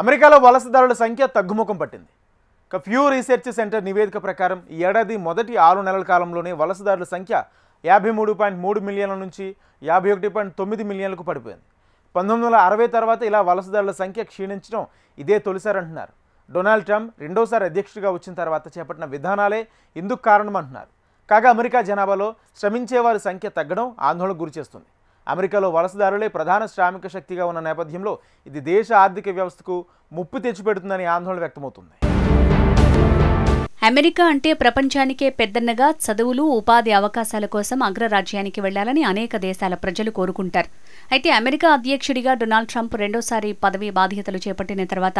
అమెరికాలో వలసదారుల సంఖ్య తగ్గుముఖం పట్టింది. ప్యూ రీసెర్చ్ సెంటర్ నివేదిక ప్రకారం ఈ ఏడాది మొదటి 6 నెలల కాలంలోనే వలసదారుల సంఖ్య 53.3 మిలియన్ల నుంచి 51.9 మిలియన్లకు పడిపోయింది. 1960 తర్వాత ఇలా వలసదారుల సంఖ్య క్షీణించడం ఇదే తొలిసారి అంటున్నారు. డొనాల్డ్ ట్రంప్ రెండోసారి అధ్యక్షుడిగా వచ్చిన తర్వాత చేపట్టిన విధానాలే ఇందుకు కారణమంటున్నారు. కాగా అమెరికా జనాభాలో శ్రమించేవారి సంఖ్య తగ్గడం ఆందోళనకు గురిచేస్తుంది. అమెరికాలో వలసదారులే ప్రధాన శ్రామిక శక్తిగా ఉన్న నేపథ్యంలో ఇది దేశ ఆర్థిక వ్యవస్థకు ముప్పు తెచ్చిపెడుతుందని ఆందోళన వ్యక్తమవుతుంది. అమెరికా అంటే ప్రపంచానికే పెద్దన్నగా చదువులు, ఉపాధి అవకాశాల కోసం అగ్రరాజ్యానికి వెళ్లాలని అనేక దేశాల ప్రజలు కోరుకుంటారు. అయితే అమెరికా అధ్యక్షుడిగా డొనాల్డ్ ట్రంప్ రెండోసారి పదవీ బాధ్యతలు చేపట్టిన తర్వాత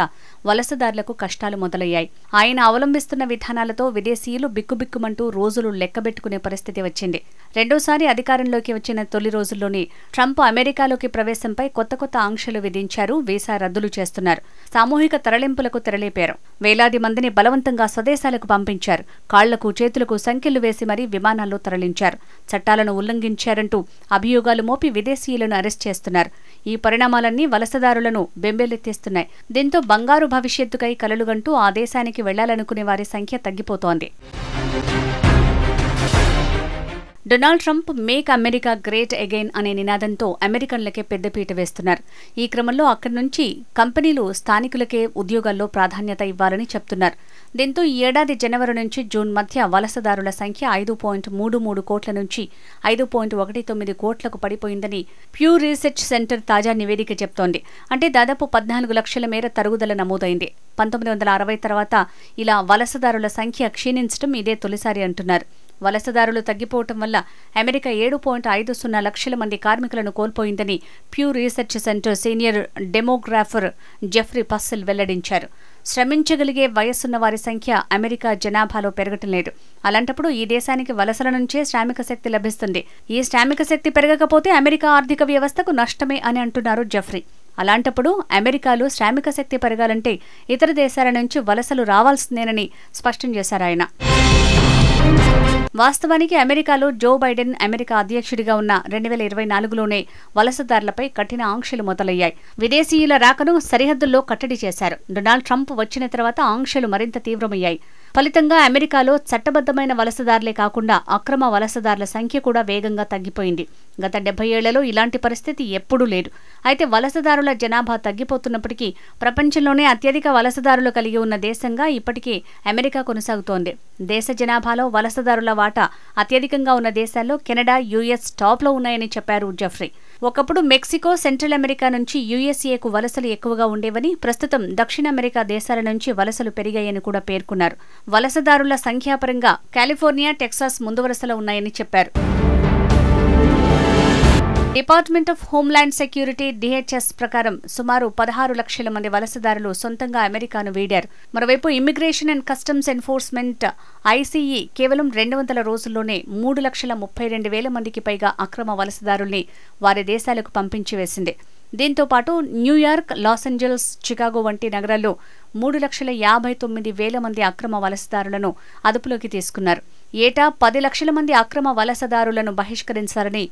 వలసదారులకు కష్టాలు మొదలయ్యాయి. ఆయన అవలంబిస్తున్న విధానాలతో విదేశీయులు బిక్కుబిక్కుమంటూ రోజులు లెక్కబెట్టుకునే పరిస్థితి వచ్చింది. రెండోసారి అధికారంలోకి వచ్చిన తొలి రోజుల్లోనే ట్రంప్ అమెరికాలోకి ప్రవేశంపై కొత్త ఆంక్షలు విధించారు. వీసా రద్దులు చేస్తున్నారు. సామూహిక తరలింపులకు తెరలేపారు. వేలాది మందిని బలవంతంగా స్వదేశాలకు పంపించారు. కాళ్లకు చేతులకు సంకెళ్లు వేసి మరీ విమానాల్లో తరలించారు. చట్టాలను ఉల్లంఘించారంటూ అభియోగాలు మోపి విదేశీయులను అరెస్ట్ చేస్తున్నారు. ఈ పరిణామాలన్నీ వలసదారులను బెంబేలెత్తేస్తున్నాయి. దీంతో బంగారు భవిష్యత్తుకై కలలుగంటూ ఆ దేశానికి వెళ్లాలనుకునే వారి సంఖ్య తగ్గిపోతోంది. Donald Trump make America great again అనే నినాదంతో అమెరికన్లకే పెద్దపీట వేస్తున్నారు. ఈ క్రమంలో అక్కడి నుంచి కంపెనీలు స్థానికులకే ఉద్యోగాల్లో ప్రాధాన్యత ఇవ్వాలని చెప్తున్నారు. దీంతో ఈ ఏడాది జనవరి నుంచి జూన్ మధ్య వలసదారుల సంఖ్య 5.33 కోట్ల నుంచి 5.19 కోట్లకు పడిపోయిందని ప్యూ రీసెర్చ్ సెంటర్ తాజా నివేదిక చెప్తోంది. అంటే దాదాపు 14 లక్షల మేర తరుగుదల నమోదైంది. 1960 తర్వాత ఇలా వలసదారుల సంఖ్య క్షీణించడం ఇదే తొలిసారి అంటున్నారు. వలసదారులు తగ్గిపోవటం వల్ల అమెరికా 7.50 లక్షల మంది కార్మికులను కోల్పోయిందని ప్యూ రీసెర్చ్ సెంటర్ సీనియర్ డెమోగ్రాఫర్ జెఫ్రీ పస్సెల్ వెల్లడించారు. శ్రమించగలిగే వయస్సున్న వారి సంఖ్య అమెరికా జనాభాలో పెరగటం లేదు. అలాంటప్పుడు ఈ దేశానికి వలసల నుంచే శ్రామిక శక్తి లభిస్తుంది. ఈ శ్రామిక శక్తి పెరగకపోతే అమెరికా ఆర్థిక వ్యవస్థకు నష్టమే అని అంటున్నారు జెఫ్రీ. అలాంటప్పుడు అమెరికాలో శ్రామిక శక్తి పెరగాలంటే ఇతర దేశాల నుంచి వలసలు రావాల్సిందేనని స్పష్టం చేశారు ఆయన. వాస్తవానికి అమెరికాలో జో బైడెన్ అమెరికా అధ్యక్షుడిగా ఉన్న 2024లోనే వలసదారులపై కఠిన ఆంక్షలు మొదలయ్యాయి. విదేశీయుల రాకను సరిహద్దుల్లో కట్టడి చేశారు. డొనాల్డ్ ట్రంప్ వచ్చిన తర్వాత ఆంక్షలు మరింత తీవ్రమయ్యాయి. ఫలితంగా అమెరికాలో చట్టబద్దమైన వలసదారులే కాకుండా అక్రమ వలసదారుల సంఖ్య కూడా వేగంగా తగ్గిపోయింది. గత 70 ఏళ్లలో ఇలాంటి పరిస్థితి ఎప్పుడూ లేదు. అయితే వలసదారుల జనాభా తగ్గిపోతున్నప్పటికీ ప్రపంచంలోనే అత్యధిక వలసదారులు కలిగి ఉన్న దేశంగా ఇప్పటికీ అమెరికా కొనసాగుతోంది. దేశ జనాభాలో వలసదారుల వాటా అత్యధికంగా ఉన్న దేశాల్లో కెనడా, యుఎస్ టాప్లో ఉన్నాయని చెప్పారు జెఫ్రీ. ఒకప్పుడు మెక్సికో, సెంట్రల్ అమెరికా నుంచి యుఎస్ఏకు వలసలు ఎక్కువగా ఉండేవని, ప్రస్తుతం దక్షిణ అమెరికా దేశాల నుంచి వలసలు పెరిగాయని కూడా పేర్కొన్నారు. వలసదారుల సంఖ్యాపరంగా కాలిఫోర్నియా, టెక్సాస్ ముందు వరుసలో ఉన్నాయని చెప్పారు. Department of homeland security DHS ప్రకారం సుమారు 16 లక్షల మంది వలసదారులు సొంతంగా అమెరికాను వీడారు. మరోవైపు immigration and customs enforcement ICE కేవలం 200 రోజుల్లోనే 3,32,000 మందికి పైగా అక్రమ వలసదారుల్ని వారి దేశాలకు పంపించి వేసింది. దీంతో పాటు న్యూయార్క్, లాస్ ఏంజల్స్, చికాగో వంటి నగరాల్లో 3,59,000 మంది అక్రమ వలసదారులను అదుపులోకి తీసుకున్నారు. ఏటా 10 లక్షల మంది అక్రమ వలసదారులను బహిష్కరించాలని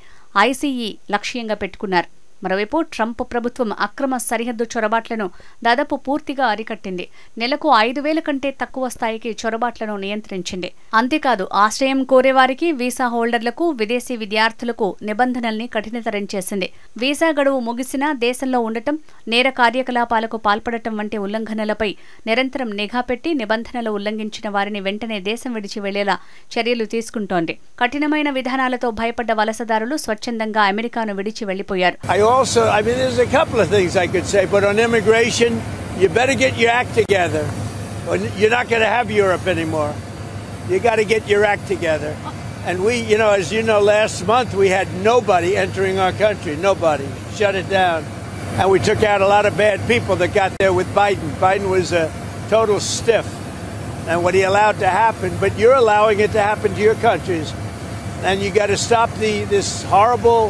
ICE లక్ష్యంగా పెట్టుకున్నారు. మరోవైపు ట్రంప్ ప్రభుత్వం అక్రమ సరిహద్దు చొరబాట్లను దాదాపు పూర్తిగా అరికట్టింది. నెలకు 5,000 కంటే తక్కువ స్థాయికి చొరబాట్లను నియంత్రించింది. అంతేకాదు ఆశ్రయం కోరేవారికి, వీసా హోల్డర్లకు, విదేశీ విద్యార్థులకు నిబంధనల్ని కఠినతరం చేసింది. వీసా గడువు ముగిసినా దేశంలో ఉండటం, నేర కార్యకలాపాలకు పాల్పడటం వంటి ఉల్లంఘనలపై నిరంతరం నిఘా పెట్టి నిబంధనలు ఉల్లంఘించిన వారిని వెంటనే దేశం విడిచి వెళ్లేలా చర్యలు తీసుకుంటోంది. కఠినమైన విధానాలతో భయపడ్డ వలసదారులు స్వచ్ఛందంగా అమెరికాను విడిచి వెళ్లిపోయారు. There's a couple of things I could say, but on immigration, you better get your act together. You're not going to have Europe anymore. You got to get your act together. And we, as you know, last month we had nobody entering our country. Nobody. Shut it down. And we took out a lot of bad people that got there with Biden. Biden was a total stiff. And what he allowed to happen, but you're allowing it to happen to your countries. And you got to stop this horrible...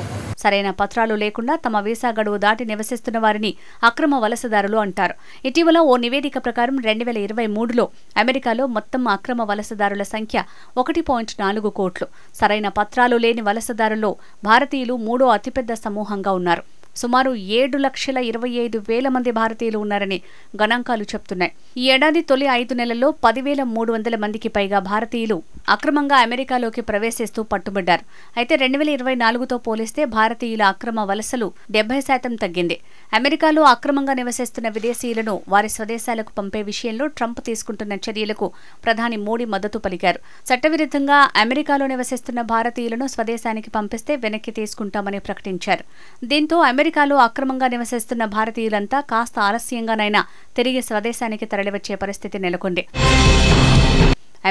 సరైన పత్రాలు లేకుండా తమ visa గడువు దాటి నివసిస్తున్న వారిని అక్రమ వలసదారులు అంటారు. ఇటీవల ఓ నివేదిక ప్రకారం 2023లో అమెరికాలో మొత్తం అక్రమ వలసదారుల సంఖ్య 1.4 కోట్లు. సరైన పత్రాలు లేని వలసదారుల్లో భారతీయులు 3వ అతిపెద్ద సమూహంగా ఉన్నారు. సుమారు 7,25,000 మంది భారతీయులు ఉన్నారని గణాంకాలు చెప్తున్నాయి. ఈ ఏడాది తొలి 5 నెలల్లో 10,300 మందికి పైగా భారతీయులు అక్రమంగా అమెరికాలోకి ప్రవేశిస్తూ పట్టుబడ్డారు. అయితే 2024తో పోలిస్తే భారతీయుల అక్రమ వలసలు 70% తగ్గింది. అమెరికాలో అక్రమంగా నివసిస్తున్న విదేశీయులను వారి స్వదేశాలకు పంపే విషయంలో ట్రంప్ తీసుకుంటున్న చర్యలకు ప్రధాని మోడీ మద్దతు పలికారు. చట్టవిరుద్ధంగా అమెరికాలో నివసిస్తున్న భారతీయులను స్వదేశానికి పంపిస్తే వెనక్కి తీసుకుంటామని ప్రకటించారు. దీంతో అమెరికాలో అక్రమంగా నివసిస్తున్న భారతీయులంతా కాస్త ఆలస్యంగానైనా తిరిగి స్వదేశానికి తరలివచ్చే పరిస్థితి నెలకొంది.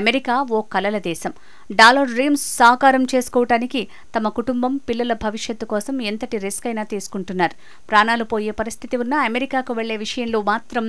అమెరికా ఓ కలల దేశం. డాలర్ డ్రీమ్స్ సాకారం చేసుకోవటానికి తమ కుటుంబం, పిల్లల భవిష్యత్తు కోసం ఎంతటి రిస్క్ అయినా తీసుకుంటున్నారు. ప్రాణాలు పోయే పరిస్థితి ఉన్నా అమెరికాకు వెళ్లే విషయంలో మాత్రం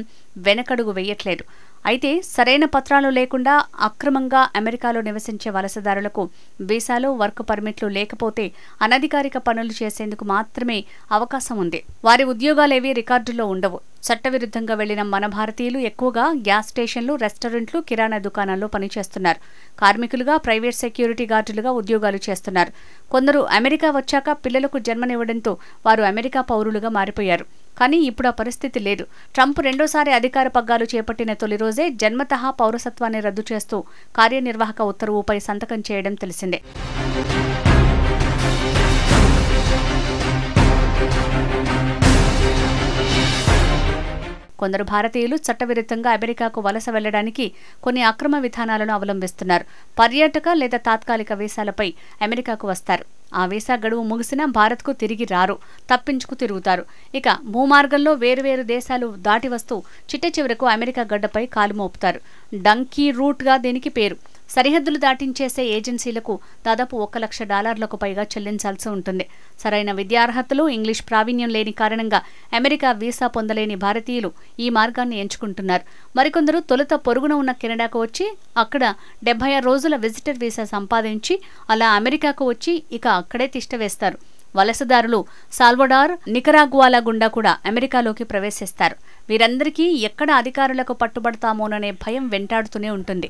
వెనకడుగు వేయట్లేదు. అయితే సరైన పత్రాలు లేకుండా అక్రమంగా అమెరికాలో నివసించే వలసదారులకు వీసాలు, వర్క్ పర్మిట్లు లేకపోతే అనధికారిక పనులు చేసేందుకు మాత్రమే అవకాశం ఉంది. వారి ఉద్యోగాలేవీ రికార్డుల్లో ఉండవు. చట్టవిరుద్ధంగా వెళ్లిన మన భారతీయులు ఎక్కువగా గ్యాస్ స్టేషన్లు, రెస్టారెంట్లు, కిరాణా దుకాణాల్లో పనిచేస్తున్నారు. కార్మికులుగా, ప్రైవేట్ సెక్యూరిటీ గార్డులుగా ఉద్యోగాలు చేస్తున్నారు. కొందరు అమెరికా వచ్చాక పిల్లలకు జన్మనివ్వడంతో వారు అమెరికా పౌరులుగా మారిపోయారు. కానీ ఇప్పుడు ఆ పరిస్థితి లేదు. ట్రంప్ రెండోసారి అధికార పగ్గాలు చేపట్టిన తొలి రోజే జన్మతః పౌరసత్వాన్ని రద్దు చేస్తూ కార్యనిర్వాహక ఉత్తర్వుపై సంతకం చేయడం తెలిసిందే. కొందరు భారతీయులు చట్టవిరుద్ధంగా అమెరికాకు వలస వెళ్లడానికి కొన్ని అక్రమ విధానాలను అవలంబిస్తున్నారు. పర్యాటక లేదా తాత్కాలిక వీసాలపై అమెరికాకు వస్తారు. ఆ వీసా గడువు ముగిసినా భారత్కు తిరిగి రారు, తప్పించుకు తిరుగుతారు. ఇక భూమార్గంలో వేరువేరు దేశాలు దాటి వస్తూ చిట్ట చివరకు అమెరికా గడ్డపై కాలు మోపుతారు. డంకీ రూట్గా దీనికి పేరు. సరిహద్దులు దాటించేసే ఏజెన్సీలకు దాదాపు $1,00,000 పైగా చెల్లించాల్సి ఉంటుంది. సరైన విద్యార్హతలు, ఇంగ్లీష్ ప్రావీణ్యం లేని కారణంగా అమెరికా వీసా పొందలేని భారతీయులు ఈ మార్గాన్ని ఎంచుకుంటున్నారు. మరికొందరు తొలుత పొరుగున ఉన్న కెనడాకు వచ్చి అక్కడ 76 రోజుల విజిటర్ వీసా సంపాదించి అలా అమెరికాకు వచ్చి ఇక అక్కడే తిష్టవేస్తారు. వలసదారులు సాల్వడార్, నికరాగ్వాల గుండా కూడా అమెరికాలోకి ప్రవేశిస్తారు. వీరందరికీ ఎక్కడ అధికారులకు పట్టుబడతామోననే భయం వెంటాడుతూనే ఉంటుంది.